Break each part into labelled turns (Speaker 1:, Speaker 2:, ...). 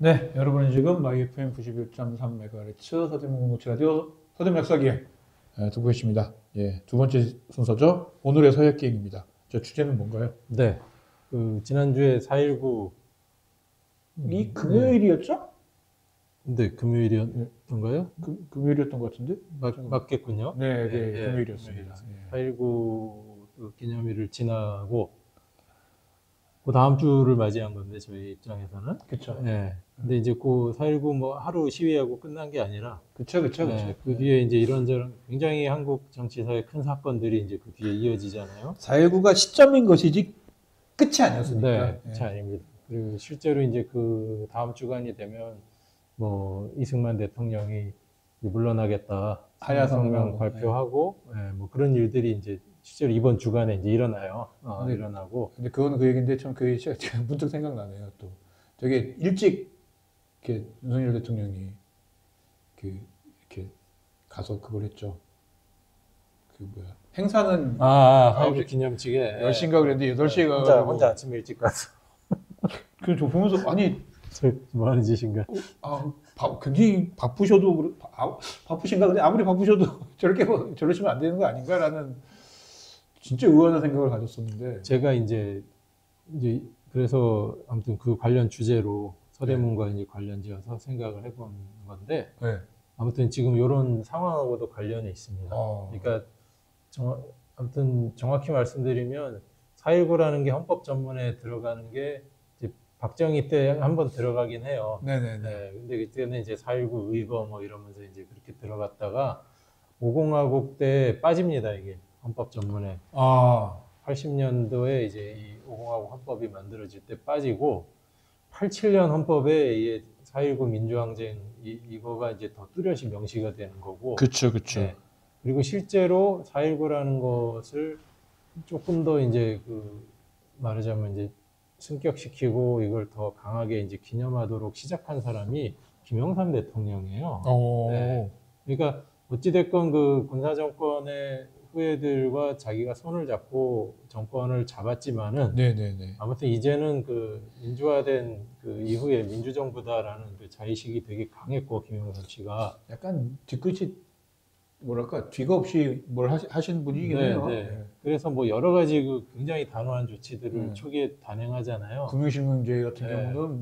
Speaker 1: 네, 여러분은 지금 마이 FM 91.3MHz 서대문 공동체 라디오 서대문 역사기에 듣고 계십니다. 예, 두 번째 순서죠. 오늘의 서예기행입니다. 저 주제는 뭔가요?
Speaker 2: 네, 지난주에 4.19
Speaker 1: 이 금요일이었죠?
Speaker 2: 네, 금요일이었던가요?
Speaker 1: 금요일이었던 것 같은데?
Speaker 2: 맞겠군요.
Speaker 1: 네, 네,
Speaker 2: 예,
Speaker 1: 금요일이었습니다. 예.
Speaker 2: 4.19 기념일을 지나고 그 다음 주를 맞이한 건데 저희 입장에서는.
Speaker 1: 그쵸.
Speaker 2: 예. 근데 이제 그 4.19 뭐 하루 시위하고 끝난 게 아니라
Speaker 1: 그쵸.
Speaker 2: 예, 그 뒤에 이제 이런저런 굉장히 한국 정치사에 큰 사건들이 이제 그 뒤에 이어지잖아요.
Speaker 1: 4.19가 시점인 것이지 끝이 아니었으니까.
Speaker 2: 네, 끝이 아닙니다. 그리고 실제로 이제 그 다음 주간이 되면 뭐 이승만 대통령이 물러나겠다 하야성명 발표하고 뭐 그런 일들이 이제 실제로 이번 주간에 이제 일어나요. 일어나고.
Speaker 1: 근데 그거는 그 얘기인데 참 그 얘기가 문득 생각나네요. 또 되게 일찍 이렇게 윤석열 대통령이 이렇게 가서 그걸 했죠. 그 뭐야 행사는
Speaker 2: 4.19 기념식에
Speaker 1: 10시인가 그랬는데 8시에 가가지고
Speaker 2: 혼자 아침 일찍 가서
Speaker 1: 그 저 보면서 아니
Speaker 2: 뭐 하는 짓인가.
Speaker 1: 굉장히 바쁘셔도 바쁘신가 근데 아무리 바쁘셔도 저러시면 안 되는 거 아닌가라는 진짜 의아한 생각을 가졌었는데
Speaker 2: 제가 이제 그래서 아무튼 그 관련 주제로 서대문과 이제 관련지어서 생각을 해본 건데 아무튼 지금 이런 상황하고도 관련이 있습니다. 그러니까 아무튼 정확히 말씀드리면 4.19라는 게 헌법 전문에 들어가는 게 박정희 때 한번 들어가긴 해요.
Speaker 1: 네네네.
Speaker 2: 근데 그때는 이제 4.19 의거 뭐 이러면서 이제 그렇게 들어갔다가 5공화국 때 빠집니다, 이게 헌법 전문에. 80년도에 이제 이 5공화국 헌법이 만들어질 때 빠지고 87년 헌법에 이게 4.19 민주항쟁 이거가 이제 더 뚜렷이 명시가 되는 거고.
Speaker 1: 그렇죠.
Speaker 2: 네. 그리고 실제로 4.19라는 것을 조금 더 이제 말하자면 이제 승격시키고 이걸 더 강하게 이제 기념하도록 시작한 사람이 김영삼 대통령이에요. 네. 그러니까 어찌됐건 그 군사정권의 후예들과 자기가 손을 잡고 정권을 잡았지만은 아무튼 이제는 그 민주화된 그 이후에 민주정부다라는 그 자의식이 되게 강했고 김영삼 씨가
Speaker 1: 약간 뒤끝이 뭐랄까 뒤가 없이 뭘 하시는 분이긴 해요.
Speaker 2: 그래서 뭐 여러 가지 그 굉장히 단호한 조치들을 초기에 단행하잖아요.
Speaker 1: 금융실명제 같은 경우는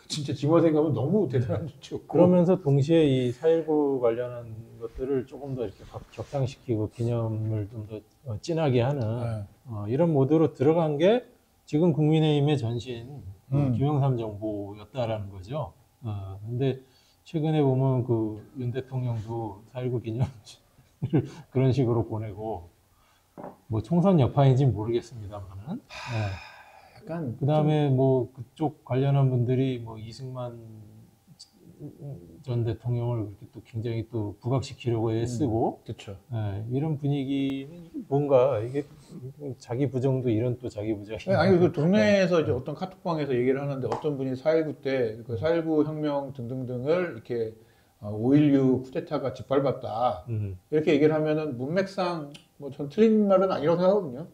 Speaker 1: 진짜 지금 생각하면 너무 대단한 조치였고.
Speaker 2: 그러면서 동시에 이 4.19 관련한 것들을 조금 더 이렇게 격상시키고 기념을 좀 더 진하게 하는 이런 모드로 들어간 게 지금 국민의힘의 전신 김영삼 정부였다라는 거죠. 근데 최근에 보면 그 윤 대통령도 4.19 기념일을 그런 식으로 보내고 뭐 총선 여파인지는 모르겠습니다만은.
Speaker 1: 약간
Speaker 2: 그 다음에 뭐 그쪽 관련한 분들이 뭐 이승만 전 대통령을 그렇게 또 굉장히 또 부각시키려고 애쓰고 이런 분위기는 뭔가 이게 자기 부정도 이런 또 자기 부정이
Speaker 1: 아니 그 동네에서 이제 어떤 카톡방에서 얘기를 하는데 어떤 분이 4.19 때 그 4.19 혁명 등등등을 이렇게 5.16 쿠데타가 짓밟았다 이렇게 얘기를 하면은 문맥상 뭐 전 틀린 말은 아니라고 생각하거든요.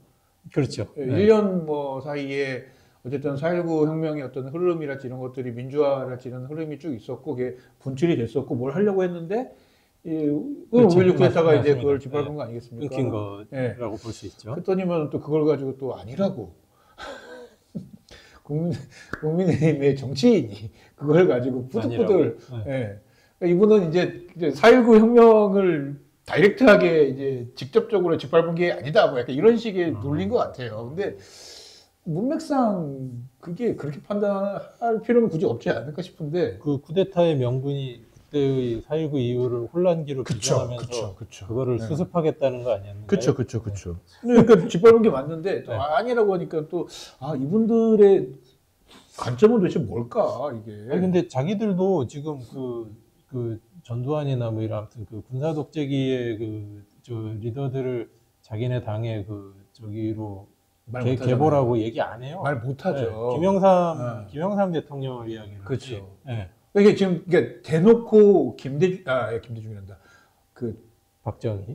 Speaker 2: 그렇죠.
Speaker 1: 1년 뭐 사이에 어쨌든 4.19 혁명의 어떤 흐름이랄지 이런 것들이 민주화랄지 이런 흐름이 쭉 있었고 그게 분출이 됐었고 뭘 하려고 했는데 5.16 쿠데타가 이제 그걸 짓밟은 거 아니겠습니까?
Speaker 2: 끊긴 거라고 볼 수 있죠.
Speaker 1: 그랬더니만 또 그걸 가지고 또 아니라고 국민의힘의 정치인이 그걸 가지고 뿌득뿌득 이분은 이제 4.19 혁명을 다이렉트하게 이제 직접적으로 짓밟은 게 아니다 뭐 약간 이런 식의 논리인 것 같아요. 근데 문맥상 그게 그렇게 판단할 필요는 굳이 없지 않을까 싶은데
Speaker 2: 그 쿠데타의 명분이 그때의 4.19 이후를 혼란기로 규정하면서 그거를 수습하겠다는 거 아니었나요?
Speaker 1: 그렇죠. 그러니까 짓밟은 게 맞는데 또 아니라고 하니까 또 이분들의 관점은 도대체 뭘까 이게?
Speaker 2: 근데 자기들도 지금 그 전두환이나 뭐 이런 아무튼 그 군사 독재기의 저 리더들을 자기네 당의 저기로 계보라고 얘기 안 해요.
Speaker 1: 말 못하죠.
Speaker 2: 김영삼 대통령을 이야기를
Speaker 1: 그렇죠. 이게 지금 대놓고 김대중이란다. 그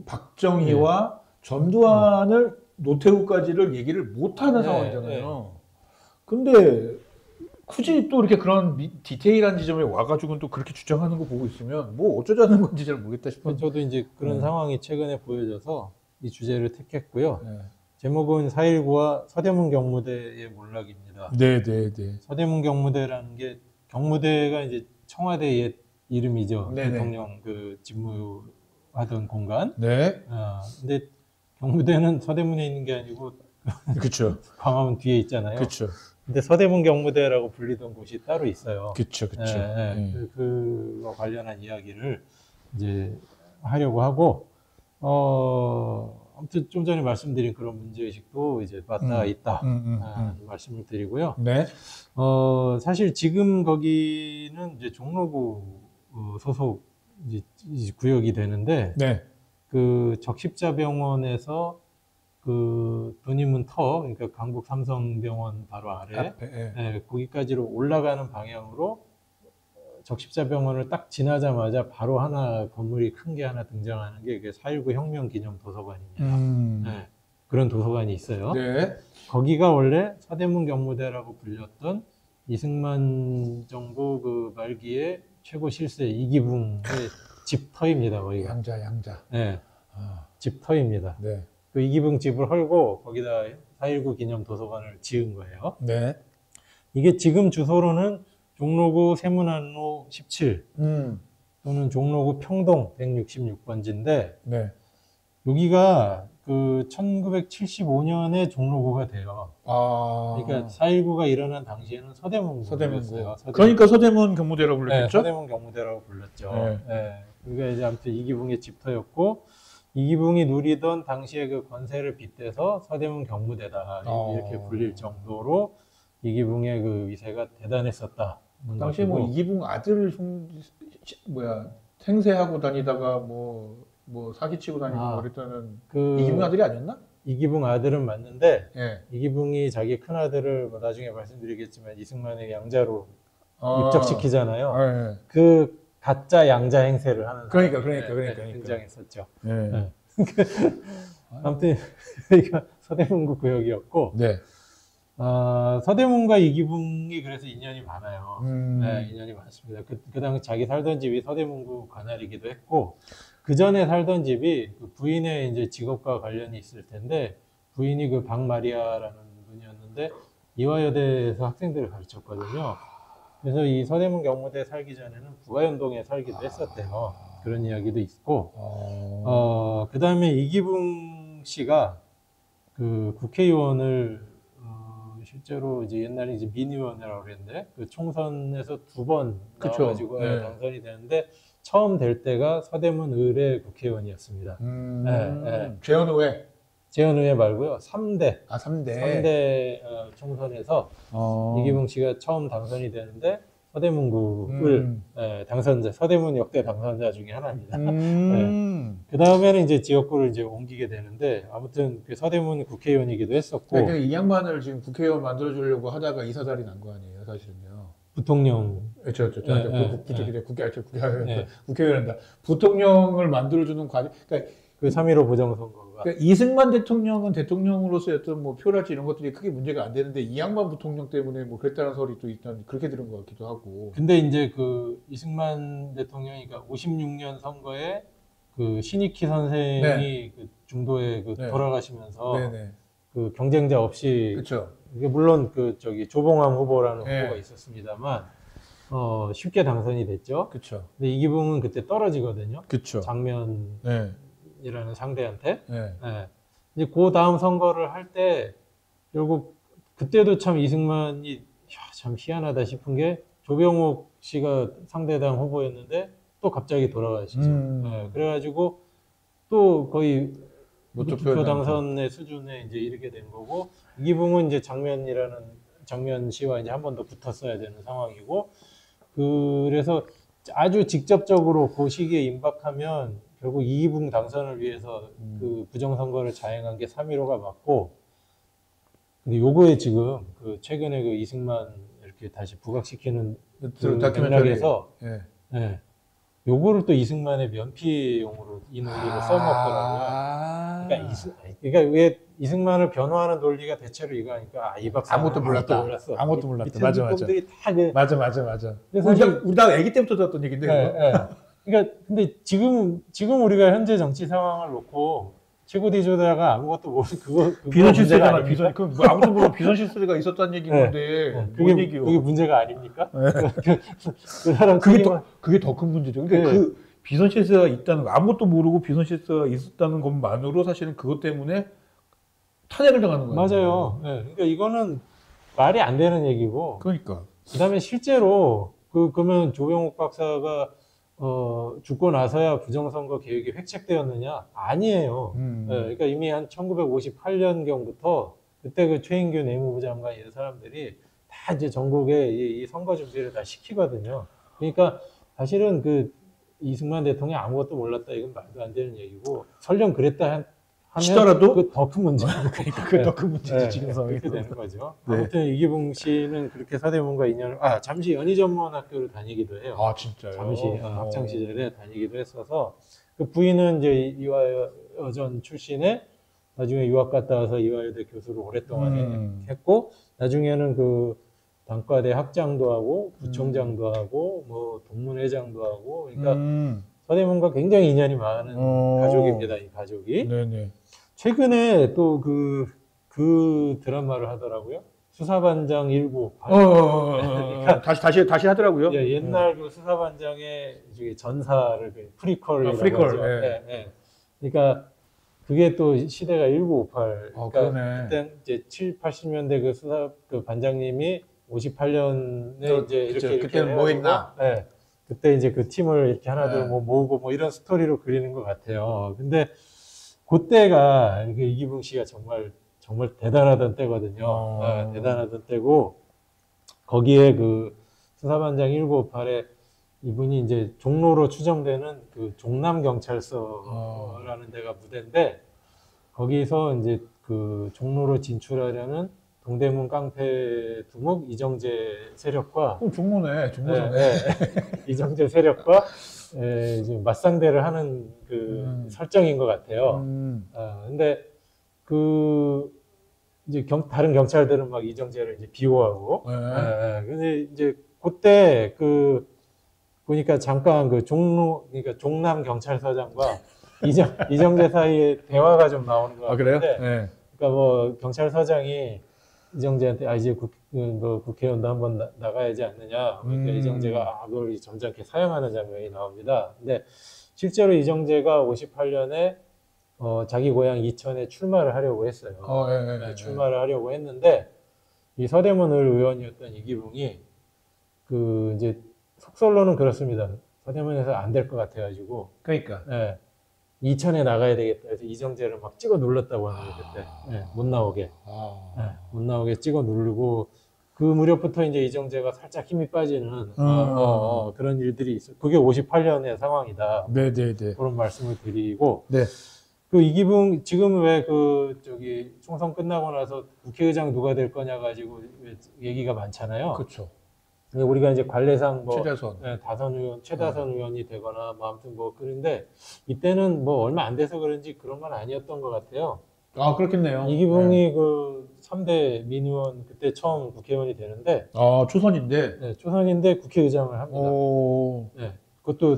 Speaker 1: 박정희와 전두환을 노태우까지를 얘기를 못하는 상황이잖아요. 근데 굳이 또 이렇게 그런 디테일한 지점에 와가지고 또 그렇게 주장하는 거 보고 있으면 뭐 어쩌자는 건지 잘 모르겠다 싶은.
Speaker 2: 저도 이제 그런
Speaker 1: 네.
Speaker 2: 상황이 최근에 보여져서 이 주제를 택했고요.
Speaker 1: 네.
Speaker 2: 제목은 4.19와 서대문 경무대의 몰락입니다.
Speaker 1: 네네네.
Speaker 2: 서대문 경무대라는 게 경무대가 이제 청와대 옛 이름이죠.
Speaker 1: 네네.
Speaker 2: 대통령 그 집무하던 공간.
Speaker 1: 네.
Speaker 2: 근데 경무대는 서대문에 있는 게 아니고
Speaker 1: 그렇죠.
Speaker 2: 광화문 뒤에 있잖아요.
Speaker 1: 그렇죠.
Speaker 2: 근데 서대문 경무대라고 불리던 곳이 따로 있어요.
Speaker 1: 그렇죠. 그렇죠.
Speaker 2: 그와 관련한 이야기를 이제 하려고 하고, 아무튼 좀 전에 말씀드린 그런 문제의식도 이제 맞닿아 있다. 말씀을 드리고요.
Speaker 1: 네.
Speaker 2: 사실 지금 거기는 이제 종로구 소속 이제 구역이 되는데,
Speaker 1: 네.
Speaker 2: 그 적십자병원에서 그 돈이문 터, 그러니까 강북 삼성병원 바로 아래,
Speaker 1: 앞에, 예.
Speaker 2: 거기까지로 올라가는 방향으로 적십자병원을 딱 지나자마자 바로 하나 건물이 큰 게 하나 등장하는 게 4.19 혁명 기념 도서관입니다. 그런 도서관이 있어요.
Speaker 1: 네.
Speaker 2: 거기가 원래 서대문 경무대라고 불렸던 이승만 정부 그 말기에 최고 실세 이기붕의 집터입니다. 거기가.
Speaker 1: 양자.
Speaker 2: 네. 집터입니다.
Speaker 1: 네.
Speaker 2: 그 이기붕 집을 헐고 거기다 4.19 기념 도서관을 지은 거예요.
Speaker 1: 네.
Speaker 2: 이게 지금 주소로는 종로구 세문안로 17 또는 종로구 평동 166번지인데
Speaker 1: 네.
Speaker 2: 여기가 그 1975년에 종로구가 돼요. 그러니까 4.19가 일어난 당시에는 서대문구였어요.
Speaker 1: 그러니까 서대문 경무대라고 불렀죠?
Speaker 2: 네, 서대문 경무대라고 불렀죠.
Speaker 1: 네.
Speaker 2: 그러니까 이제 아무튼 이기붕의 집터였고 이기붕이 누리던 당시의 그 권세를 빗대서 서대문 경무대다 이렇게 불릴 정도로 이기붕의 그 위세가 대단했었다.
Speaker 1: 당시에 뭐 이기붕 아들을 생세하고 다니다가 뭐 사기치고 다니고 그랬다는 이기붕 아들이 아니었나?
Speaker 2: 이기붕 아들은 맞는데
Speaker 1: 예.
Speaker 2: 이기붕이 자기 큰 아들을 뭐 나중에 말씀드리겠지만 이승만의 양자로 입적시키잖아요.
Speaker 1: 예.
Speaker 2: 그 가짜 양자 행세를 하는
Speaker 1: 그러니까.
Speaker 2: 등장했었죠.
Speaker 1: 네.
Speaker 2: 아무튼 여기가 서대문구 구역이었고
Speaker 1: 네.
Speaker 2: 서대문과 이기붕이 그래서 인연이 많아요. 네, 인연이 많습니다. 그 당시 자기 살던 집이 서대문구 관할이기도 했고 그 전에 살던 집이 그 부인의 이제 직업과 관련이 있을 텐데 부인이 그 박마리아라는 분이었는데 이화여대에서 학생들을 가르쳤거든요. 그래서 이 서대문 경무대 살기 전에는 부가연동에 살기도 했었대요. 그런 이야기도 있고, 그 다음에 이기붕 씨가 그 국회의원을, 실제로 이제 옛날에 이제 민의원이라고 그랬는데, 그 총선에서 2번 나와가지고 당선이 되는데, 처음 될 때가 서대문 의뢰 국회의원이었습니다. 재헌의회 말고요. 3대. 3대 총선에서 이기붕 씨가 처음 당선이 되는데 서대문구를 당선자, 서대문 역대 당선자 중에 하나입니다. 그 다음에는 이제 지역구를 이제 옮기게 되는데 아무튼 그 서대문 국회의원이기도 했었고.
Speaker 1: 그러니까 이 양반을 지금 국회의원 만들어주려고 하다가 이사달이 난 거 아니에요, 사실은요.
Speaker 2: 부통령.
Speaker 1: 국회의원이다. 부통령을 만들어주는 과정. 그러니까
Speaker 2: 그 3.15 부정선거가.
Speaker 1: 그러니까 이승만 대통령은 대통령으로서의 어떤 뭐 표랄지 이런 것들이 크게 문제가 안 되는데 이 양반 부통령 때문에 뭐 그랬다는 소리 또 일단 그렇게 들은 것 같기도 하고.
Speaker 2: 근데 이제 그 이승만 대통령이 그러니까 56년 선거에 그 신익희 선생이 그 중도에 그 돌아가시면서 그 경쟁자 없이.
Speaker 1: 그렇죠.
Speaker 2: 이게 물론 그 저기 조봉암 후보라는 후보가 있었습니다만 쉽게 당선이 됐죠.
Speaker 1: 그렇죠.
Speaker 2: 근데 이기붕은 그때 떨어지거든요.
Speaker 1: 그렇죠.
Speaker 2: 장면이라는 상대한테. 이제 그 다음 선거를 할 때 결국 그때도 참 이승만이 참 희한하다 싶은 게 조병옥 씨가 상대당 후보였는데 또 갑자기 돌아가시죠. 그래가지고 또 거의 무투표 당선의 수준에 이제 이르게 된 거고 이기붕은 이제 장면 씨와 이제 한 번 더 붙었어야 되는 상황이고 그래서 아주 직접적으로 그 시기에 임박하면 결국 이기붕 당선을 위해서 그 부정선거를 자행한 게 3.15가 맞고 근데 요거에 지금 그 최근에 그 이승만 이렇게 다시 부각시키는 그 맥락에서 요거를 또 이승만의 면피용으로 이 논리를 써먹더라고요. 그러니까 왜 이승만을 변호하는 논리가 대체로 이거니까 이 박사
Speaker 1: 아무것도 몰랐다. 아무것도 몰랐다. 맞아. 맞아. 우리 다 아기 때부터 들었던 얘기인데.
Speaker 2: 네. 그러니까 근데 지금 우리가 현재 정치 상황을 놓고 최고 대조자가 아무것도 모르는 그거
Speaker 1: 비선 실세잖아. 뭐 아무도 모르고 비선 실세가 있었다는 얘기인 건데.
Speaker 2: 그게 문제가 아닙니까? 그 사람
Speaker 1: 그게 더 큰 문제죠. 그러니까 그 비선 실세가 있다는 거, 아무것도 모르고 비선 실세가 있었다는 것만으로 사실은 그것 때문에 탄핵을 당하는 거예요.
Speaker 2: 맞아요. 그러니까 이거는 말이 안 되는 얘기고.
Speaker 1: 그러니까.
Speaker 2: 그다음에 실제로 그러면 조병옥 박사가 죽고 나서야 부정선거 개혁이 획책되었느냐? 아니에요. 그러니까 이미 한 1958년경부터 그때 그 최인규 내무부 장관 이런 사람들이 다 이제 전국에 이 선거 준비를 다 시키거든요. 그러니까 사실은 그 이승만 대통령이 아무것도 몰랐다 이건 말도 안 되는 얘기고 설령 그랬다
Speaker 1: 하더라도
Speaker 2: 그 더 큰 문제.
Speaker 1: 그러니까 그게 더 큰 문제지 지금 상황에서.
Speaker 2: 그렇게 되는 거죠. 아무튼 이기붕 씨는 그렇게 서대문과 인연을 잠시 연희전문학교를 다니기도 해요.
Speaker 1: 아 진짜요?
Speaker 2: 잠시 학창 시절에 다니기도 했어서 그 부인은 이제 이화여전 출신에 나중에 유학 갔다 와서 이화여대 교수를 오랫동안 했고 나중에는 그 단과대 학장도 하고 부총장도 하고 뭐 동문회장도 하고 그러니까 서대문과 굉장히 인연이 많은 가족입니다. 이 가족이.
Speaker 1: 네네.
Speaker 2: 최근에 또 그 드라마를 하더라고요. 수사반장 19.
Speaker 1: 그러니까 다시 하더라고요.
Speaker 2: 예, 옛날 그 수사반장의 전사를 프리퀄이라고
Speaker 1: 프리퀄.
Speaker 2: 하죠. 그러니까 그게 또 시대가 1958. 그러니까 그때 이제 80년대 그 수사 그 반장님이 58년에 이제 이렇게
Speaker 1: 그때는 뭐 했나?
Speaker 2: 그때 이제 그 팀을 이렇게 하나둘 모으고 뭐 이런 스토리로 그리는 것 같아요. 근데 그때가 이기붕 씨가 정말 대단하던 때거든요. 대단하던 때고 거기에 그 수사반장 1958에 이분이 이제 종로로 추정되는 그 종남경찰서라는 데가 무대인데 거기서 이제 그 종로로 진출하려는 동대문 깡패 두목 이정재 세력과
Speaker 1: 종로네.
Speaker 2: 이정재 세력과 이제 맞상대를 하는 그 설정인 것 같아요. 근데 이제 다른 경찰들은 막 이정재를 이제 비호하고. 근데 이제 그때 보니까 잠깐 그러니까 종남 경찰서장과 이정재 사이에 대화가 좀 나오는 것 같은데.
Speaker 1: 그래요?
Speaker 2: 그러니까 뭐 경찰서장이 이정재한테 이제 국회의원도 한번 나가야지 않느냐. 그러니까 이정재가 그걸 점잖게 사용하는 장면이 나옵니다. 근데 실제로 이정재가 58년에 자기 고향 이천에 출마를 하려고 했어요. 출마를 하려고 했는데 이 서대문 의원이었던 이기붕이 이제 속설로는 그렇습니다. 서대문에서 안 될 것 같아가지고.
Speaker 1: 그러니까.
Speaker 2: 이천에 나가야 되겠다 해서 이정재를 막 찍어 눌렀다고 하는 게 그때 못 나오게 못 나오게 찍어 누르고 그 무렵부터 이제 이정재가 살짝 힘이 빠지는 그런 일들이 있어. 그게 58년의 상황이다.
Speaker 1: 네네네.
Speaker 2: 그런 말씀을 드리고 그 이기붕 지금 왜 총선 끝나고 나서 국회의장 누가 될 거냐 가지고 얘기가 많잖아요.
Speaker 1: 그렇죠.
Speaker 2: 우리가 이제 관례상
Speaker 1: 최다선
Speaker 2: 의원이 되거나 뭐 아무튼 뭐 그런데 이때는 뭐 얼마 안 돼서 그런지 그런 건 아니었던 것 같아요.
Speaker 1: 그렇겠네요.
Speaker 2: 이기붕이 그 3대 민의원 그때 처음 국회의원이 되는데
Speaker 1: 초선인데
Speaker 2: 초선인데 국회의장을 합니다. 그것도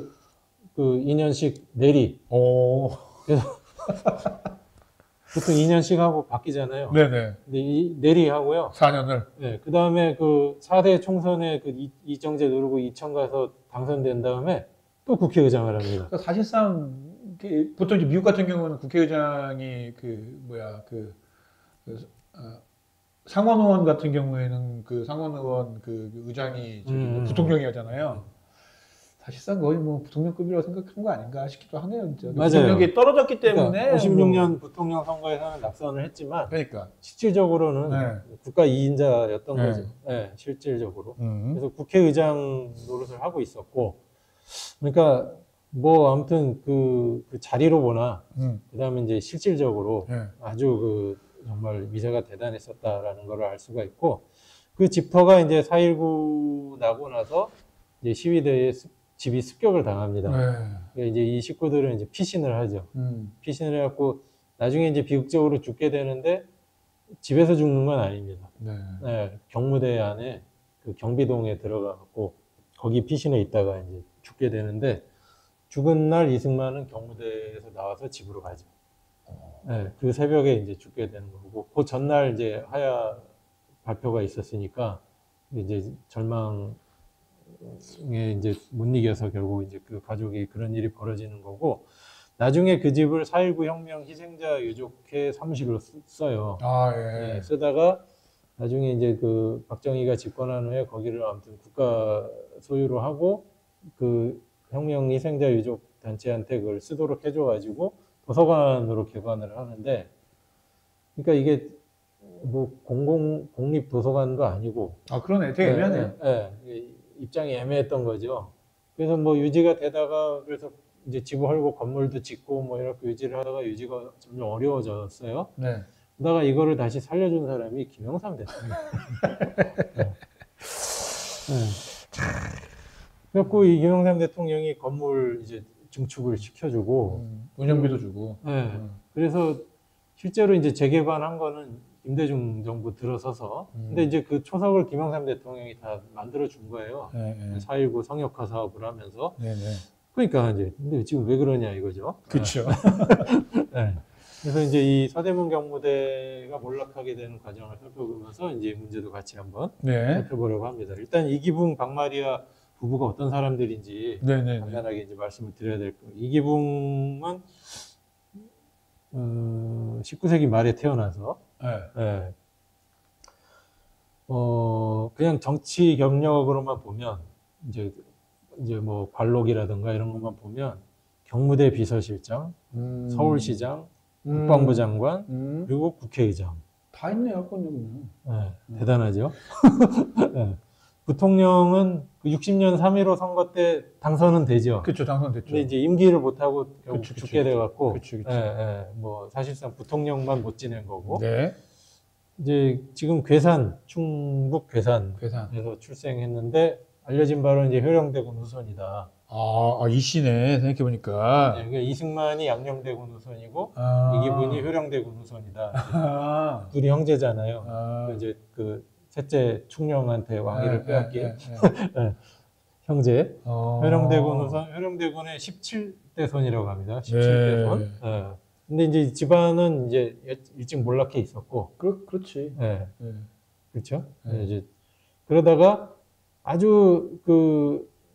Speaker 2: 그 2년씩 내리. 그래서 보통 2년씩 하고 바뀌잖아요.
Speaker 1: 네네.
Speaker 2: 근데 내리 하고요.
Speaker 1: 4년을.
Speaker 2: 그 다음에 그 4대 총선에 이정재 누르고 이천 가서 당선된 다음에 또 국회의장을 합니다.
Speaker 1: 그러니까 사실상 보통 이제 미국 같은 경우는 국회의장이 상원 의원 같은 경우에는 그 상원 의원 의장이 부통령이었잖아요. 사실상 거의 뭐 부통령급이라고 생각한 거 아닌가 싶기도 하네요. 진짜. 부통령이 떨어졌기 때문에.
Speaker 2: 그러니까 56년 부통령 선거에서는 낙선을 했지만.
Speaker 1: 그러니까.
Speaker 2: 실질적으로는 국가 2인자였던 거죠. 실질적으로. 그래서 국회의장 노릇을 하고 있었고. 그러니까 뭐 아무튼 그 자리로 보나. 그 다음에 이제 실질적으로 아주 정말 미세가 대단했었다라는 걸 알 수가 있고. 그 집터가 이제 4.19 나고 나서 이제 시위대에 집이 습격을 당합니다.
Speaker 1: 네.
Speaker 2: 그러니까 이제 이 식구들은 이제 피신을 하죠.
Speaker 1: 음.
Speaker 2: 피신을 해갖고 나중에 이제 비극적으로 죽게 되는데 집에서 죽는 건 아닙니다.
Speaker 1: 네.
Speaker 2: 네, 경무대 안에 그 경비동에 들어가갖고 거기 피신해 있다가 이제 죽게 되는데 죽은 날 이승만은 경무대에서 나와서 집으로 가죠. 네, 그 새벽에 이제 죽게 되는 거고 그 전날 이제 하야 발표가 있었으니까 이제 절망에 이제 못 이겨서 결국 이제 그 가족이 그런 일이 벌어지는 거고 나중에 그 집을 4.19 혁명 희생자 유족회 사무실로 써요.
Speaker 1: 아, 예.
Speaker 2: 네, 쓰다가 나중에 이제 그 박정희가 집권한 후에 거기를 아무튼 국가 소유로 하고 그 혁명 희생자 유족 단체한테 그걸 쓰도록 해줘가지고 도서관으로 개관을 하는데 그러니까 이게 뭐 공립 도서관도 아니고
Speaker 1: 아, 그러네. 되게 애매하네요.
Speaker 2: 입장이 애매했던 거죠. 그래서 뭐 유지가 되다가 그래서 이제 집을 헐고 건물도 짓고 뭐 이렇게 유지를 하다가 유지가 점점 어려워졌어요.
Speaker 1: 네.
Speaker 2: 그러다가 이거를 다시 살려준 사람이 김영삼 대통령. 그래갖고 이 김영삼 대통령이 건물 이제 증축을 시켜주고
Speaker 1: 운영비도 주고.
Speaker 2: 그래서 실제로 이제 재개관한 거는 김대중 정부 들어서서 근데 이제 그 초석을 김영삼 대통령이 다 만들어 준 거예요. 4.19 성역화 사업을 하면서. 그러니까 이제 근데 지금 왜 그러냐 이거죠.
Speaker 1: 그렇죠.
Speaker 2: 네. 그래서 이제 이 서대문 경무대가 몰락하게 되는 과정을 살펴보면서 이제 문제도 같이 한번 살펴보려고 합니다. 일단 이기붕 박마리아 부부가 어떤 사람들인지 간단하게 이제 말씀을 드려야 될 거예요. 이기붕은 19세기 말에 태어나서 그냥 정치 경력으로만 보면 이제 뭐 관록이라든가 이런 것만 보면 경무대 비서실장, 서울시장, 국방부 장관, 그리고 국회의장.
Speaker 1: 다 있네요, 학번님은.
Speaker 2: 대단하죠. 부통령은 60년 3.15 선거 때 당선은 되죠.
Speaker 1: 그렇죠, 당선됐죠.
Speaker 2: 근데 이제 임기를 못하고 죽게 돼갖고,
Speaker 1: 그쵸.
Speaker 2: 뭐 사실상 부통령만 못 지낸 거고.
Speaker 1: 네.
Speaker 2: 이제 지금 충북 괴산에서 출생했는데 알려진 바로는 이제 효령대군 후손이다.
Speaker 1: 이씨네, 생각해보니까.
Speaker 2: 그러니까 이승만이 양녕대군 후손이고, 이기분이 효령대군 후손이다. 둘이 형제잖아요. 이제 그 셋째 충령한테 왕위를 빼앗긴 형제. 효령대군 후손, 효령대군의 17대 손이라고 합니다. 17대 손. 근데 이제 집안은 이제 일찍 몰락해 있었고.
Speaker 1: 그렇지.
Speaker 2: 그렇죠. 이제 그러다가 아주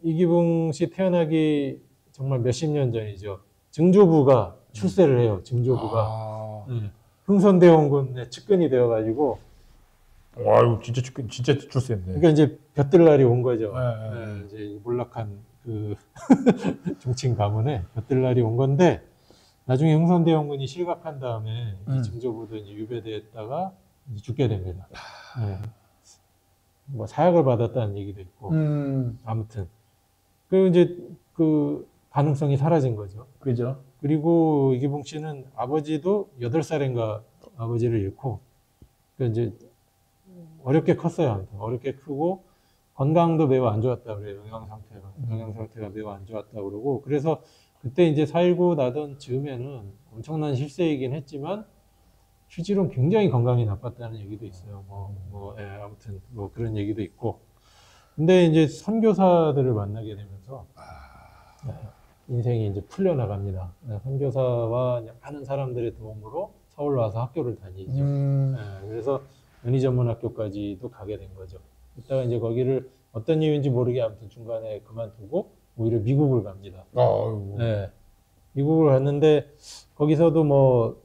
Speaker 2: 이기붕 씨 태어나기 정말 몇십 년 전이죠. 증조부가 출세를 해요. 증조부가. 흥선대원군의 측근이 되어가지고.
Speaker 1: 와유, 진짜 출세했네.
Speaker 2: 그러니까 이제 볕들날이 온 거죠. 이제 몰락한 그 종친 가문에 볕들날이 온 건데, 나중에 흥선대원군이 실각한 다음에 이 증조부도 이제 유배됐다가 이제 죽게 됩니다. 뭐 사약을 받았다는 얘기도 있고, 아무튼. 그리고 이제 그 가능성이 사라진 거죠.
Speaker 1: 그죠.
Speaker 2: 그리고 이기붕 씨는 아버지도 8살인가 아버지를 잃고, 그러니까 이제 어렵게 컸어요. 아무튼 어렵게 크고, 건강도 매우 안 좋았다고 그래요. 영양 상태가 매우 안 좋았다고 그러고, 그래서 그때 이제 4.19 나던 즈음에는 엄청난 실세이긴 했지만, 실제로는 굉장히 건강이 나빴다는 얘기도 있어요. 아무튼 뭐 그런 얘기도 있고. 근데 이제 선교사들을 만나게 되면서 인생이 이제 풀려나갑니다. 선교사와 많은 사람들의 도움으로 서울로 와서 학교를 다니죠. 그래서 연희전문학교까지도 가게 된 거죠. 이따가 이제 거기를 어떤 이유인지 모르게 아무튼 중간에 그만두고 오히려 미국을 갑니다. 미국을 갔는데 거기서도 뭐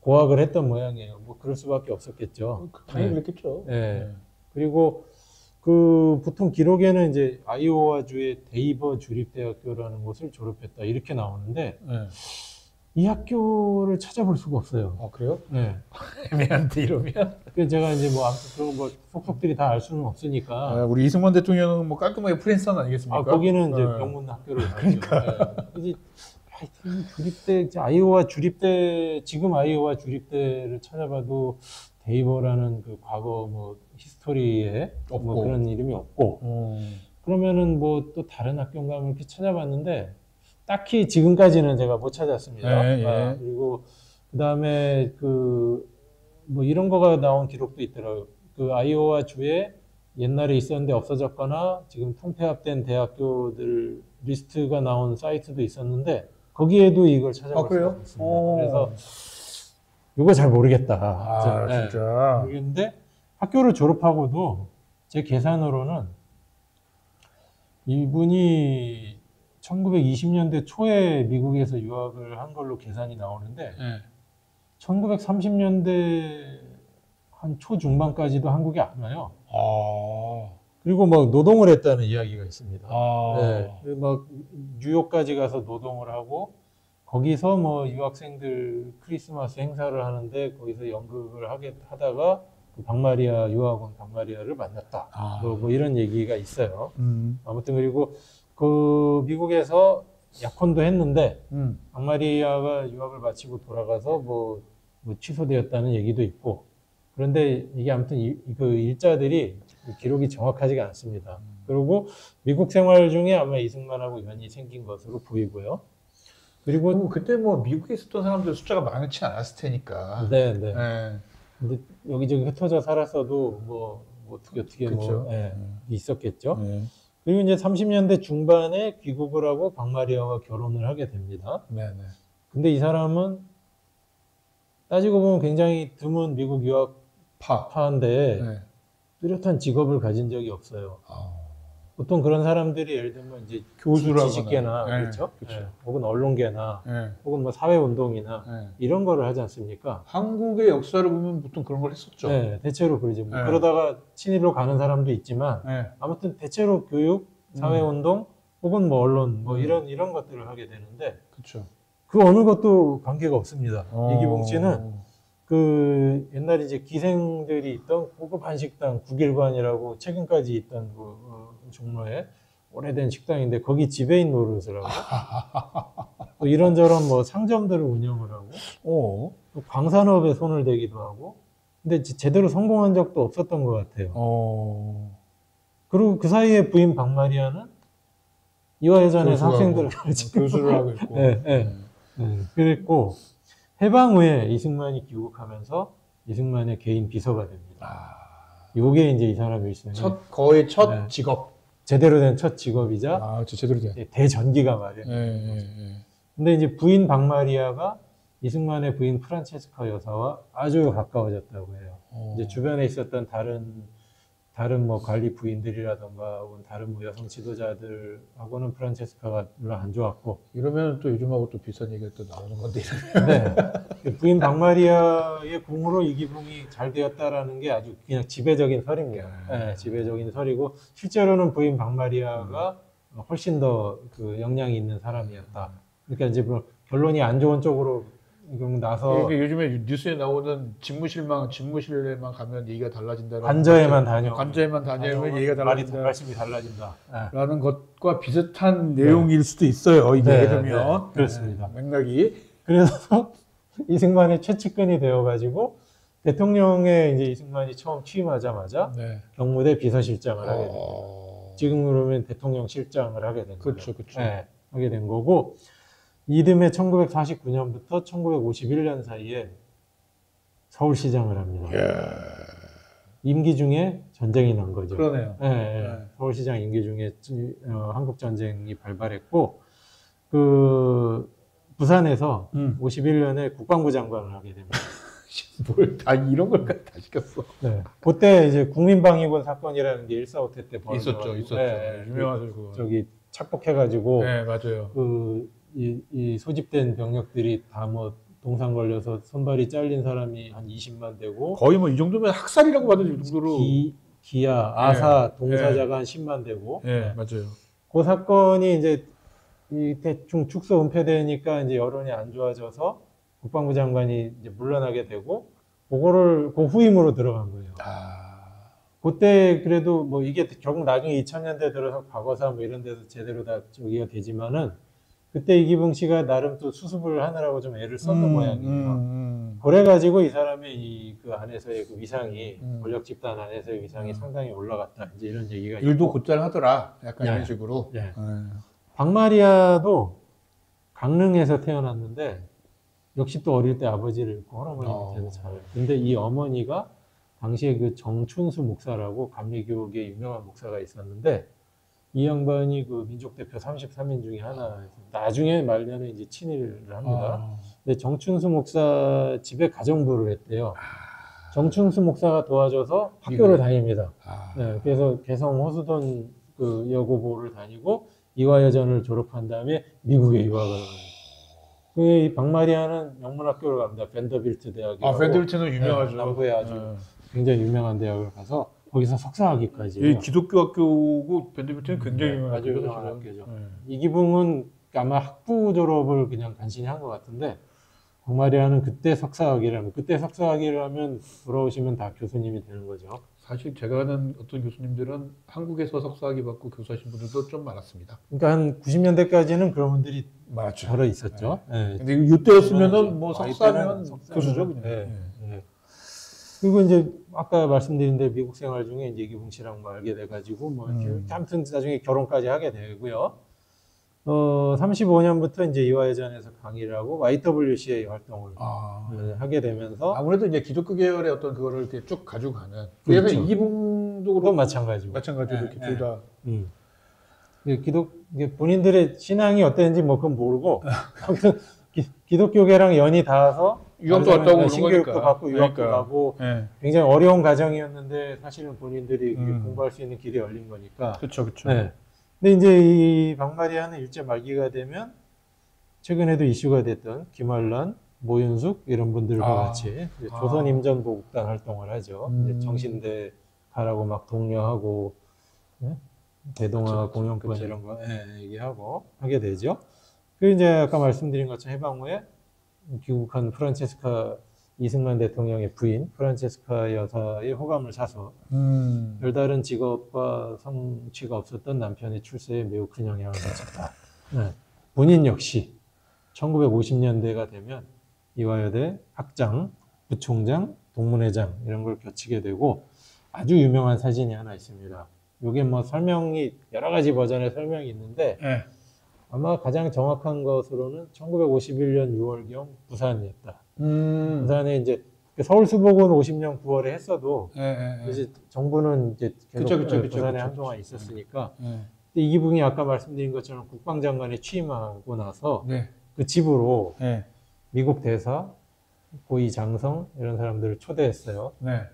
Speaker 2: 고학을 했던 모양이에요. 뭐 그럴 수밖에 없었겠죠.
Speaker 1: 당연히 그랬겠죠.
Speaker 2: 그리고 그 보통 기록에는 이제 아이오와주의 데이버 주립대학교라는 곳을 졸업했다 이렇게 나오는데 이 학교를 찾아볼 수가 없어요.
Speaker 1: 그래요?
Speaker 2: 애매한데 이러면. 그래서 제가 이제 뭐 아무튼 그런 거 속속들이 다 알 수는 없으니까.
Speaker 1: 우리 이승만 대통령은 뭐 깔끔하게 프린스턴 아니겠습니까?
Speaker 2: 거기는 이제 명문 학교를 갔죠. 이제 하여튼 주립대, 아이오와 주립대, 지금 아이오와 주립대를 찾아봐도 데이버라는 그 과거 뭐 히스토리에 뭐 그런 이름이 없고. 그러면은 뭐 또 다른 학교인가 하면 이렇게 찾아봤는데 딱히 지금까지는 제가 못 찾았습니다.
Speaker 1: 예, 예.
Speaker 2: 그리고 그다음에 그 뭐 이런 거가 나온 기록도 있더라고요. 그 아이오와 주에 옛날에 있었는데 없어졌거나 지금 통폐합된 대학교들 리스트가 나온 사이트도 있었는데 거기에도 이걸 찾아볼 수가
Speaker 1: 그래요?
Speaker 2: 있습니다. 그래서 이거 잘 모르겠다.
Speaker 1: 진짜.
Speaker 2: 모르겠는데 학교를 졸업하고도 제 계산으로는 이분이 1920년대 초에 미국에서 유학을 한 걸로 계산이 나오는데
Speaker 1: 예.
Speaker 2: 1930년대 한 초중반까지도 한국에 안 와요.
Speaker 1: 아.
Speaker 2: 그리고 막 노동을 했다는 이야기가 있습니다.
Speaker 1: 아.
Speaker 2: 네, 막 뉴욕까지 가서 노동을 하고 거기서 뭐 유학생들 크리스마스 행사를 하는데 거기서 연극을 하다가 그 박마리아 유학원 박마리아를 만났다.
Speaker 1: 아.
Speaker 2: 뭐 이런 얘기가 있어요. 아무튼 그리고 그 미국에서 약혼도 했는데 박마리아가 유학을 마치고 돌아가서 뭐 취소되었다는 얘기도 있고 그런데 이게 아무튼 그 일자들이 기록이 정확하지가 않습니다. 그리고 미국 생활 중에 아마 이승만하고 연이 생긴 것으로 보이고요. 그리고
Speaker 1: 그때 뭐 미국에 있었던 사람들 숫자가 많지 않았을 테니까.
Speaker 2: 네.
Speaker 1: 예.
Speaker 2: 근데 여기저기 흩어져 살았어도 뭐 어떻게
Speaker 1: 그쵸.
Speaker 2: 뭐 있었겠죠.
Speaker 1: 예.
Speaker 2: 그리고 이제 30년대 중반에 귀국을 하고 박마리아와 결혼을 하게 됩니다.
Speaker 1: 네네.
Speaker 2: 근데 이 사람은 따지고 보면 굉장히 드문 미국 유학파인데
Speaker 1: 네.
Speaker 2: 뚜렷한 직업을 가진 적이 없어요.
Speaker 1: 아.
Speaker 2: 보통 그런 사람들이 예를 들면 이제
Speaker 1: 교수라거나.
Speaker 2: 지식계나
Speaker 1: 네,
Speaker 2: 그렇죠?
Speaker 1: 그렇죠.
Speaker 2: 혹은 언론계나
Speaker 1: 예.
Speaker 2: 혹은 뭐 사회운동이나
Speaker 1: 예.
Speaker 2: 이런 거를 하지 않습니까?
Speaker 1: 한국의 역사를 보면 보통 그런 걸 했었죠.
Speaker 2: 네, 대체로 그러죠. 뭐
Speaker 1: 네.
Speaker 2: 그러다가 친일로 가는 사람도 있지만
Speaker 1: 예.
Speaker 2: 아무튼 대체로 교육, 사회운동 혹은 뭐 언론 뭐 이런 것들을 하게 되는데
Speaker 1: 그렇죠.
Speaker 2: 그 어느 것도 관계가 없습니다. 이기봉 씨는 그 옛날에 이제 기생들이 있던 고급 한식당 국일관이라고 최근까지 있던 그 종로에 오래된 식당인데 거기 지배인 노릇을 하고 또 이런저런 뭐 상점들을 운영을 하고 또 광산업에 손을 대기도 하고 근데 제대로 성공한 적도 없었던 것 같아요. 그리고 그 사이에 부인 박마리아는 이화여전에서 학생들을 가르치고
Speaker 1: 교수를 하고 있고.
Speaker 2: 네. 그랬고 해방 후에 이승만이 귀국하면서 이승만의 개인 비서가 됩니다. 요게 이제 이 사람 일생의
Speaker 1: 거의 첫 직업.
Speaker 2: 제대로 된 첫 직업이자
Speaker 1: 제대로 된.
Speaker 2: 대전기가 마련. 근데 이제 부인 박마리아가 이승만의 부인 프란체스카 여사와 아주 가까워졌다고 해요. 이제 주변에 있었던 다른 뭐 관리 부인들이라던가 혹은 다른 뭐 여성 지도자들하고는 프란체스카가 별로 안 좋았고.
Speaker 1: 이러면 또 요즘하고 또 비슷한 얘기가 또 나오는 건데.
Speaker 2: 네. 부인 박마리아의 공으로 이기붕이 잘 되었다라는 게 아주 그냥 지배적인 설입니다. 네, 지배적인 설이고 실제로는 부인 박마리아가 훨씬 더 그 역량이 있는 사람이었다. 그러니까 이제 뭐 결론이 안 좋은 쪽으로 나서
Speaker 1: 이게 요즘에 뉴스에 나오는 집무실에만 가면 얘기가 달라진다라는
Speaker 2: 관저에만
Speaker 1: 다녀오면 얘기가 달라진다.
Speaker 2: 말씀이 달라진다.
Speaker 1: 라는 것과 비슷한 내용일 수도 있어요. 이게 그러면
Speaker 2: 그렇습니다.
Speaker 1: 맥락이.
Speaker 2: 그래서 이승만의 최측근이 되어가지고 대통령에 이제 이승만이 처음 취임하자마자 경무대 비서실장을 하게 됩니다. 지금 그러면 대통령 실장을 하게 된 거죠.
Speaker 1: 그렇죠.
Speaker 2: 네, 하게 된 거고 이듬해 1949년부터 1951년 사이에 서울시장을 합니다. 임기 중에 전쟁이 난 거죠.
Speaker 1: 그러네요.
Speaker 2: 서울시장 임기 중에 한국 전쟁이 발발했고 그 부산에서 51년에 국방부 장관을 하게 됩니다.
Speaker 1: 뭘 다 이런 걸 다 시켰어.
Speaker 2: 네. 그때 이제 국민방위군 사건이라는 게 1.4.5 때
Speaker 1: 있었죠. 유명하죠. 그거.
Speaker 2: 저기 착복해가지고.
Speaker 1: 네, 맞아요.
Speaker 2: 이 소집된 병력들이 다 뭐 동상 걸려서 손발이 잘린 사람이 한 20만 되고.
Speaker 1: 거의 뭐 이 정도면 학살이라고 봐도 정도로.
Speaker 2: 기아, 아사, 동사자가 한 10만 되고.
Speaker 1: 맞아요.
Speaker 2: 그 사건이 이제 이 대충 축소 은폐되니까 이제 여론이 안 좋아져서 국방부 장관이 이제 물러나게 되고, 그거를 그 후임으로 들어간 거예요. 그때 그래도 뭐 이게 결국 나중에 2000년대 들어서 과거사 뭐 이런 데서 제대로 다 저기가 되지만은 그때 이기붕 씨가 나름 또 수습을 하느라고 좀 애를 썼던 모양이에요. 그래가지고 이 사람의 그 안에서의 그 위상이 권력 집단 안에서의 위상이 상당히 올라갔다. 이제 이런 얘기가
Speaker 1: 일도
Speaker 2: 있고.
Speaker 1: 곧잘 하더라. 약간
Speaker 2: 네.
Speaker 1: 이런 식으로.
Speaker 2: 네. 박마리아도 강릉에서 태어났는데 역시 또 어릴 때 아버지를 잃고 할아버지 밑에서 자라요. 근데 이 어머니가 당시에 그 정춘수 목사라고 감리교계 유명한 목사가 있었는데 이 양반이 그 민족 대표 33인 중에 하나에서 나중에 말년에 이제 친일을 합니다. 근데 정춘수 목사 집에 가정부를 했대요. 정춘수 목사가 도와줘서 학교를 다닙니다. 네, 그래서 개성 호수돈 그 여고보를 다니고 이화여전을 졸업한 다음에 미국에 유학을 합니다. 이 박마리아는 명문학교를 갑니다. 밴더빌트 대학에.
Speaker 1: 밴더빌트는 유명하죠.
Speaker 2: 남부에 아주 굉장히 유명한 대학을 가서 거기서 석사학위까지.
Speaker 1: 이 기독교 학교고 밴더빌트는 굉장히 유명한
Speaker 2: 아주 유명한
Speaker 1: 학교죠.
Speaker 2: 학교죠. 이기붕은 아마 학부 졸업을 그냥 간신히 한 것 같은데 박마리아는 그때 석사학위를 하면 돌아오시면 다 교수님이 되는 거죠.
Speaker 1: 사실 제가 아는 어떤 교수님들은 한국에서 석사학위 받고 교수하신 분들도 좀 많았습니다.
Speaker 2: 그러니까 한 90년대까지는 그런 분들이
Speaker 1: 맞죠.
Speaker 2: 여러 있었죠.
Speaker 1: 네. 근데 이때였으면은 뭐 석사면
Speaker 2: 석사면
Speaker 1: 교수죠, 그냥.
Speaker 2: 네. 그리고 이제 아까 말씀드린 대로 미국 생활 중에 이제 이기붕 씨랑 뭐 알게 돼가지고 뭐 이렇게 아무튼 나중에 결혼까지 하게 되고요. 35년부터 이제 이화여전에서 강의를 하고 YWCA 활동을 하게 되면서
Speaker 1: 아무래도 이제 기독교 계열의 어떤 그거를 이렇게 쭉 가지고 가는. 그래서
Speaker 2: 그렇죠.
Speaker 1: 이기붕도
Speaker 2: 마찬가지로
Speaker 1: 이렇게 둘 다.
Speaker 2: 본인들의 신앙이 어땠는지 뭐 그건 모르고 아무튼 기독교계랑 연이 닿아서
Speaker 1: 유학도 갔다 오고
Speaker 2: 신교육도 받고 유학도 가고 굉장히 어려운 가정이었는데 사실은 본인들이 공부할 수 있는 길이 열린 거니까.
Speaker 1: 그렇죠.
Speaker 2: 네. 근데 이제 이 박마리아는 일제 말기가 되면 최근에도 이슈가 됐던 김환란, 모윤숙 이런 분들과 같이 조선임전보국단 활동을 하죠. 이제 정신대 가라고 막 독려하고 대동아 공영권 이런 거 얘기하고 하게 되죠. 그리고 이제 아까 말씀드린 것처럼 해방 후에 귀국한 프란체스카 이승만 대통령의 부인 프란체스카 여사의 호감을 사서 별다른 직업과 성취가 없었던 남편의 출세에 매우 큰 영향을 미쳤다. 본인 역시 1950년대가 되면 이화여대 학장, 부총장, 동문회장 이런 걸 거치게 되고 아주 유명한 사진이 하나 있습니다. 이게 뭐 설명이 여러 가지 버전의 설명이 있는데 아마 가장 정확한 것으로는 1951년 6월경 부산이었다. 부산에 이제 서울 수복은 50년 9월에 했어도 이제 정부는 이제 계속 부산에 한동안 있었으니까 이기붕이 아까 말씀드린 것처럼 국방장관에 취임하고 나서 그 집으로 미국 대사, 고위 장성 이런 사람들을 초대했어요.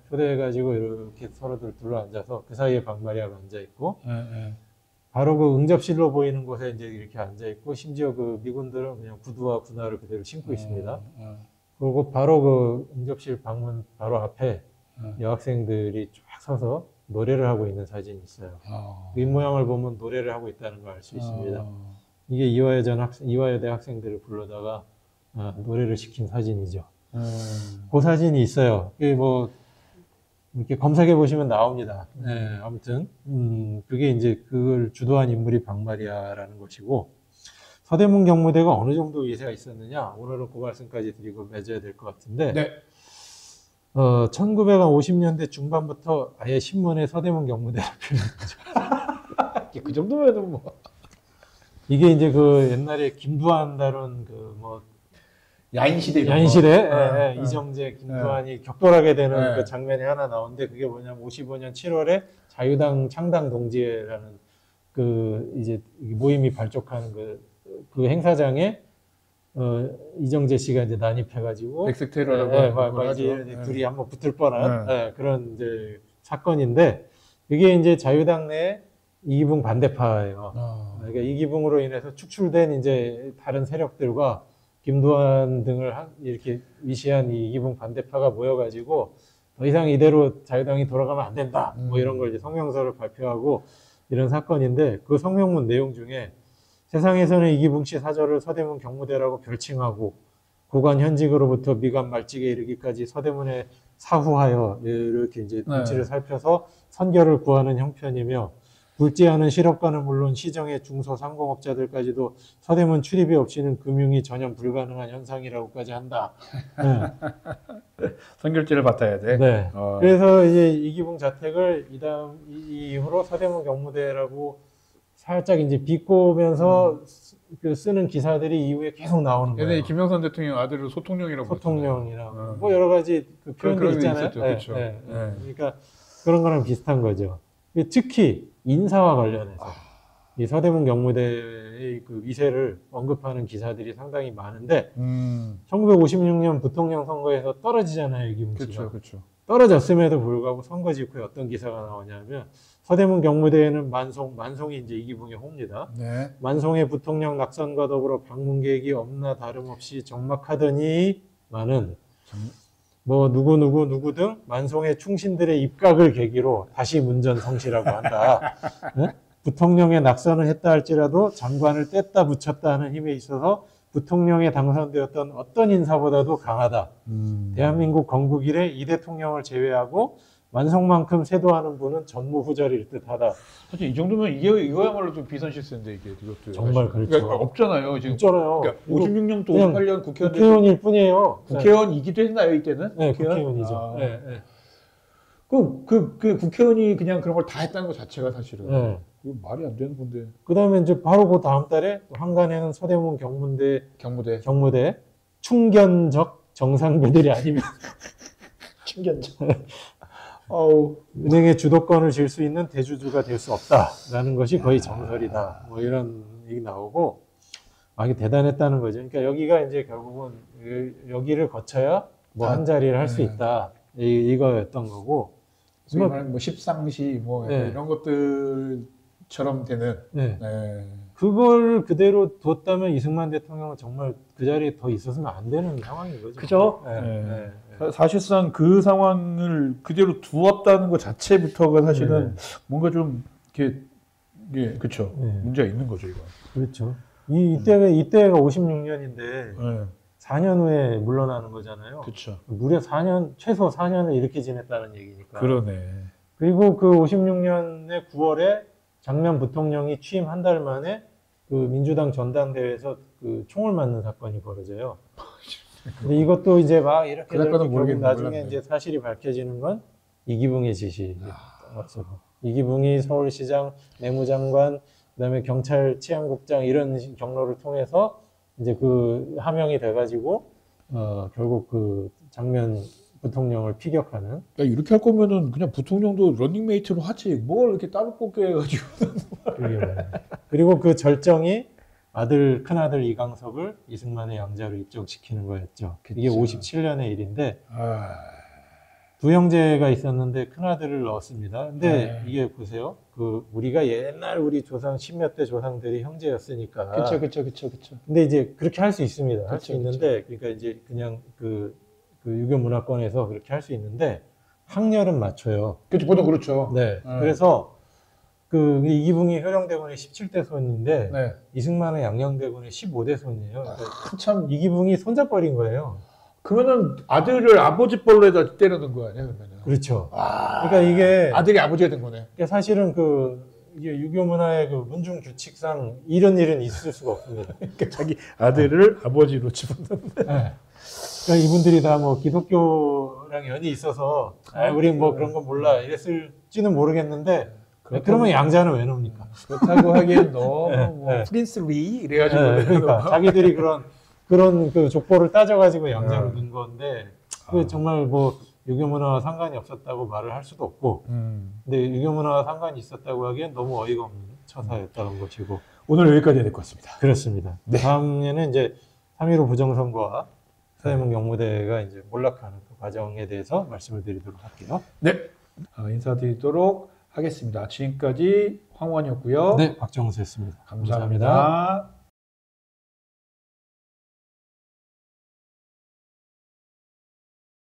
Speaker 2: 초대해가지고 이렇게 서로들 둘러앉아서 그 사이에 박마리아가 앉아있고 바로 그 응접실로 보이는 곳에 이제 이렇게 앉아있고 심지어 그 미군들은 그냥 구두와 군화를 그대로 신고 있습니다. 그리고 바로 그 응접실 방문 바로 앞에 여학생들이 쫙 서서 노래를 하고 있는 사진이 있어요. 윗모양을 보면 노래를 하고 있다는 걸 알 수 있습니다. 이게 이화여대 학생들을 불러다가 노래를 시킨 사진이죠. 그 사진이 있어요. 그게 뭐 이렇게 검색해 보시면 나옵니다. 아무튼 그게 이제 그걸 주도한 인물이 박마리아라는 것이고 서대문 경무대가 어느 정도 위세가 있었느냐 오늘은 그 말씀까지 드리고 맺어야 될 것 같은데 1950년대 중반부터 아예 신문에 서대문 경무대를 표현했죠.
Speaker 1: 그 정도면은 뭐
Speaker 2: 이게 이제 그 옛날에 김두한 다룬 그 뭐
Speaker 1: 야인시대
Speaker 2: 이정재, 김두한이 격돌하게 되는 그 장면이 하나 나오는데 그게 뭐냐면 55년 7월에 자유당 창당 동지회라는 그 이제 모임이 발족하는 그 행사장에 이정재 씨가 이제 난입해가지고
Speaker 1: 백색 테러라고
Speaker 2: 둘이 한번 붙을 뻔한 그런 이제 사건인데 그게 이제 자유당 내 이기붕 반대파예요. 그러니까 이기붕으로 인해서 축출된 이제 다른 세력들과 김두한 등을 이렇게 위시한 이 이기붕 반대파가 모여가지고 더 이상 이대로 자유당이 돌아가면 안 된다. 뭐 이런 걸 이제 성명서를 발표하고 이런 사건인데 그 성명문 내용 중에 세상에서는 이기붕 씨 사절을 서대문 경무대라고 별칭하고 고관 현직으로부터 미관 말직에 이르기까지 서대문에 사후하여 이렇게 이제 눈치를 살펴서 선결을 구하는 형편이며 굴지하는 실업가는 물론 시정의 중소상공업자들까지도 서대문 출입이 없이는 금융이 전혀 불가능한 현상이라고까지 한다. 네.
Speaker 1: 선결제를 받아야 돼.
Speaker 2: 네. 그래서 이제 이기붕 자택을 이 이후로 서대문 경무대라고 살짝 이제 비꼬면서 그 쓰는 기사들이 이후에 계속 나오는 거예요.
Speaker 1: 예전에 김영삼 대통령 아들을 소통령이라고
Speaker 2: 소통령이라고 뭐 여러 가지 그 표현들 있잖아요.
Speaker 1: 있었죠. 그렇죠.
Speaker 2: 그러니까 그런 거랑 비슷한 거죠. 특히 인사와 관련해서 이 서대문 경무대의 그 위세를 언급하는 기사들이 상당히 많은데 1956년 부통령 선거에서 떨어지잖아요, 이기붕 씨가.
Speaker 1: 그렇죠, 그렇죠.
Speaker 2: 떨어졌음에도 불구하고 선거 직후에 어떤 기사가 나오냐면 서대문 경무대에는 만송이 이제 이기붕의 호입니다.
Speaker 1: 네.
Speaker 2: 만송의 부통령 낙선과 더불어 방문 계획이 없나 다름없이 적막하더니만은 뭐 누구 등 만송의 충신들의 입각을 계기로 다시 문전 성시라고 한다. 네? 부통령의 낙선을 했다 할지라도 장관을 뗐다 붙였다 하는 힘에 있어서 부통령에 당선되었던 어떤 인사보다도 강하다. 대한민국 건국 이래 이 대통령을 제외하고 만성만큼 세도하는 분은 전무후절일 듯하다.
Speaker 1: 사실 이 정도면 이거야말로 좀 비선 실세인데 이게 이것도
Speaker 2: 정말
Speaker 1: 사실.
Speaker 2: 그렇죠.
Speaker 1: 그러니까 없잖아요 지금.
Speaker 2: 없잖아요.
Speaker 1: 그러니까 56년도 58년
Speaker 2: 국회의원일 뿐이에요.
Speaker 1: 국회의원이기도 했나요 이때는?
Speaker 2: 네, 국회의원이죠. 네.
Speaker 1: 그 국회의원이 그냥 그런 걸 다 했다는 것 자체가 사실은
Speaker 2: 네.
Speaker 1: 이거 말이 안 되는 건데.
Speaker 2: 그다음에 이제 바로 그 다음 달에 한간에는 서대문 경무대 충견적 정상배들이 아니면
Speaker 1: 충견적.
Speaker 2: 은행의 주도권을 질 수 있는 대주주가 될 수 없다라는 것이 거의 정설이다. 뭐 이런 얘기 나오고 이게 대단했다는 거죠. 그러니까 여기가 이제 결국은 여기를 거쳐야 뭐 한 자리를 할 수 있다. 이거였던 거고.
Speaker 1: 소위 말하는 뭐 십상시 뭐
Speaker 2: 네.
Speaker 1: 이런 것들처럼 되는.
Speaker 2: 네.
Speaker 1: 네.
Speaker 2: 그걸 그대로 뒀다면 이승만 대통령은 정말 그 자리에 더 있었으면 안 되는 상황인 거죠.
Speaker 1: 그죠?
Speaker 2: 네.
Speaker 1: 네. 사실상 그 상황을 그대로 두었다는 것 자체부터가 사실은 뭔가 좀 이렇게 그렇죠. 문제가 있는 거죠, 이거.
Speaker 2: 그렇죠. 이때가 56년인데
Speaker 1: 네.
Speaker 2: 4년 후에 물러나는 거잖아요.
Speaker 1: 그렇죠.
Speaker 2: 무려 최소 4년을 이렇게 지냈다는 얘기니까.
Speaker 1: 그러네.
Speaker 2: 그리고 그 56년의 9월에 장면 부통령이 취임 한 달 만에 그 민주당 전당대회에서 그 총을 맞는 사건이 벌어져요. 근데 이것도 이제 막 이렇게 나중에 이제 사실이 밝혀지는 건 이기붕의 지시. 이기붕이 서울시장, 내무장관, 그다음에 경찰 치안국장 이런 경로를 통해서 이제 그 하명이 돼가지고 결국 그 장면 부통령을 피격하는.
Speaker 1: 그러니까 이렇게 할 거면은 그냥 부통령도 런닝메이트로 하지 뭘 이렇게 따로 뽑게 해가지고.
Speaker 2: 그리고 그 절정이 큰아들 이강섭을 이승만의 양자로 입적시키는 거였죠. 그쵸. 이게 57년의 일인데 두 형제가 있었는데 큰아들을 넣었습니다. 근데 이게 보세요. 우리가 옛날 우리 조상 10몇 대 조상들이 형제였으니까.
Speaker 1: 그렇죠.
Speaker 2: 근데 이제 그렇게 할 수 있습니다. 할 수 있는데 그러니까 이제 그냥 그 유교 문화권에서 그렇게 할 수 있는데 학렬은 맞춰요.
Speaker 1: 그렇죠. 보통 그렇죠.
Speaker 2: 네. 그래서 이기붕이 효령대군의 17대 손인데 이승만은 양녕대군의 15대 손이에요. 그러니까 참 이기붕이 손잡벌인 거예요.
Speaker 1: 그러면은 아들을 아버지 뻘로에다 때려는 거 아니야, 그러면은?
Speaker 2: 그렇죠. 그러니까 이게
Speaker 1: 아들이 아버지가 된 거네.
Speaker 2: 그러니까 사실은 이게 유교 문화의 그 문중 규칙상 이런 일은 있을 수가 없습니다.
Speaker 1: 그러니까 자기 아들을 아버지로 집어넣는데.
Speaker 2: 네. 그러니까 이분들이 다 뭐 기독교랑 연이 있어서 우리 뭐 그런 거 몰라 이랬을지는 모르겠는데 그러면 양자는 왜 넣습니까?
Speaker 1: 그렇다고 하기엔 너무 프린스 리 이래가지고
Speaker 2: 그러니까 자기들이 그런 그 족보를 따져가지고 양자로 넣은 건데 정말 뭐 유교 문화와 상관이 없었다고 말을 할 수도 없고 근데 유교 문화와 상관이 있었다고 하기엔 너무 어이가 없는 처사였다는 것이고
Speaker 1: 오늘 여기까지 해야 될 것 같습니다.
Speaker 2: 그렇습니다. 다음에는 이제 3.15 부정선거와 서대문 경무대가 이제 몰락하는 그 과정에 대해서 말씀을 드리도록 할게요.
Speaker 1: 네, 인사드리도록 하겠습니다. 지금까지 황원이었고요.
Speaker 2: 네, 박정수였습니다.
Speaker 1: 감사합니다.